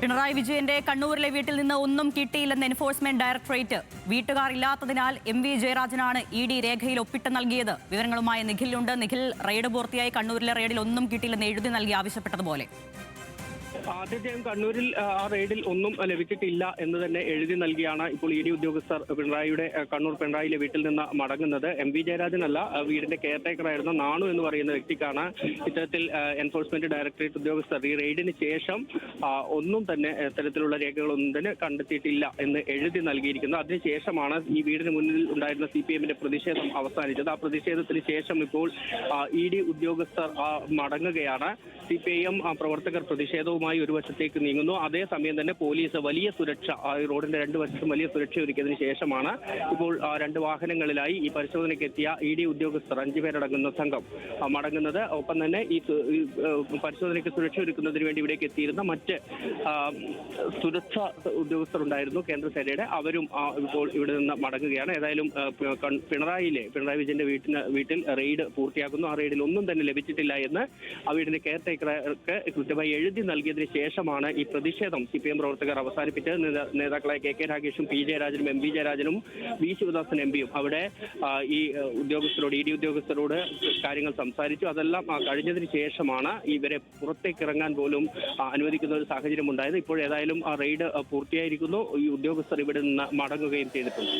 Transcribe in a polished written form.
പിണറായി വിജയന്റെ കണ്ണൂരിലെ വീട്ടിൽ നിന്ന് ഒന്നും കിട്ടിയില്ലെന്ന് എൻഫോഴ്സ്മെന്റ് ഡയറക്ടറേറ്റ്. വീട്ടുകാർ ഇല്ലാത്തതിനാൽ എം.വി. ജയരാജനാണ് ഇ.ഡി. രേഖയിൽ ഒപ്പിട്ട് നൽകിയത്. വിവരങ്ങളുമായി നിഖിലുണ്ട്. നിഖിൽ, റെയ്ഡ് പൂർത്തിയായി. കണ്ണൂരിലെ റെയ്ഡിൽ ഒന്നും കിട്ടിയില്ലെന്ന് എഴുതി നൽകി ആവശ്യപ്പെട്ടതുപോലെ. ആദ്യത്തെയും കണ്ണൂരിൽ ആ റെയ്ഡിൽ ഒന്നും ലഭിച്ചിട്ടില്ല എന്ന് തന്നെ എഴുതി നൽകിയാണ് ഇപ്പോൾ ഇ.ഡി. ഉദ്യോഗസ്ഥർ പിണറായിയുടെ കണ്ണൂർ പിണറായിലെ വീട്ടിൽ നിന്ന് മടങ്ങുന്നത്. എം.വി. ജയരാജനല്ല, വീടിന്റെ കെയർടേക്കറായിരുന്ന നാണു എന്ന് പറയുന്ന വ്യക്തിക്കാണ് ഇത്തരത്തിൽ എൻഫോഴ്സ്മെന്റ് ഡയറക്ടറേറ്റ് ഉദ്യോഗസ്ഥർ ഈ റെയ്ഡിന് ശേഷം ഒന്നും തന്നെ ഇത്തരത്തിലുള്ള രേഖകളൊന്നും തന്നെ കണ്ടെത്തിയിട്ടില്ല എന്ന് എഴുതി നൽകിയിരിക്കുന്നത്. അതിനുശേഷമാണ് ഈ വീടിന് മുന്നിൽ ഉണ്ടായിരുന്ന CPM-ന്റെ പ്രതിഷേധം അവസാനിച്ചത്. ആ പ്രതിഷേധത്തിന് ശേഷം ഇപ്പോൾ ഇ.ഡി. ഉദ്യോഗസ്ഥർ മടങ്ങുകയാണ്. CPIM പ്രവർത്തകർ പ്രതിഷേധവുമായി ഒരു വശത്തേക്ക് നീങ്ങുന്നു. അതേസമയം തന്നെ പോലീസ് വലിയ സുരക്ഷ, റോഡിന്റെ രണ്ട് വശത്തും വലിയ സുരക്ഷ ഒരുക്കിയതിനു ശേഷമാണ് ഇപ്പോൾ രണ്ട് വാഹനങ്ങളിലായി ഈ പരിശോധനയ്ക്ക് എത്തിയ ഇ.ഡി. ഉദ്യോഗസ്ഥർ 5 പേരടങ്ങുന്ന സംഘം മടങ്ങുന്നത്. ഒപ്പം തന്നെ ഈ പരിശോധനയ്ക്ക് സുരക്ഷ ഒരുക്കുന്നതിന് വേണ്ടി ഇവിടേക്ക് എത്തിയിരുന്ന മറ്റ് സുരക്ഷാ ഉദ്യോഗസ്ഥർ ഉണ്ടായിരുന്നു കേന്ദ്രസേനയുടെ. അവരും ഇപ്പോൾ ഇവിടെ നിന്ന് മടങ്ങുകയാണ്. ഏതായാലും പിണറായി വിജയന്റെ വീട്ടിൽ റെയ്ഡ് പൂർത്തിയാക്കുന്നു. ആ റെയ്ഡിൽ ഒന്നും തന്നെ ലഭിച്ചിട്ടില്ല എന്ന് ആ വീടിന്റെ കെയർടേക്കർക്ക് കൃത്യമായി എഴുതി നൽകിയതിനു ശേഷമാണ് ഈ പ്രതിഷേധം CPM പ്രവർത്തകർ അവസാനിപ്പിച്ചത്. നേതാക്കളായ K രാഗേഷും P ജയരാജനും M.V. ജയരാജനും V Sivadasan MP-യും അവിടെ ഈ ഇ.ഡി. ഉദ്യോഗസ്ഥരോട് കാര്യങ്ങൾ സംസാരിച്ചു. അതെല്ലാം കഴിഞ്ഞതിന് ശേഷമാണ് ഇവരെ പുറത്തേക്ക് ഇറങ്ങാൻ പോലും അനുവദിക്കുന്ന ഒരു സാഹചര്യം ഉണ്ടായത്. ഇപ്പോൾ ഏതായാലും റെയ്ഡ് പൂർത്തിയായിരിക്കുന്നു. ഈ ഉദ്യോഗസ്ഥർ ഇവിടെ നിന്ന് മടങ്ങുകയും ചെയ്തിട്ടുണ്ട്.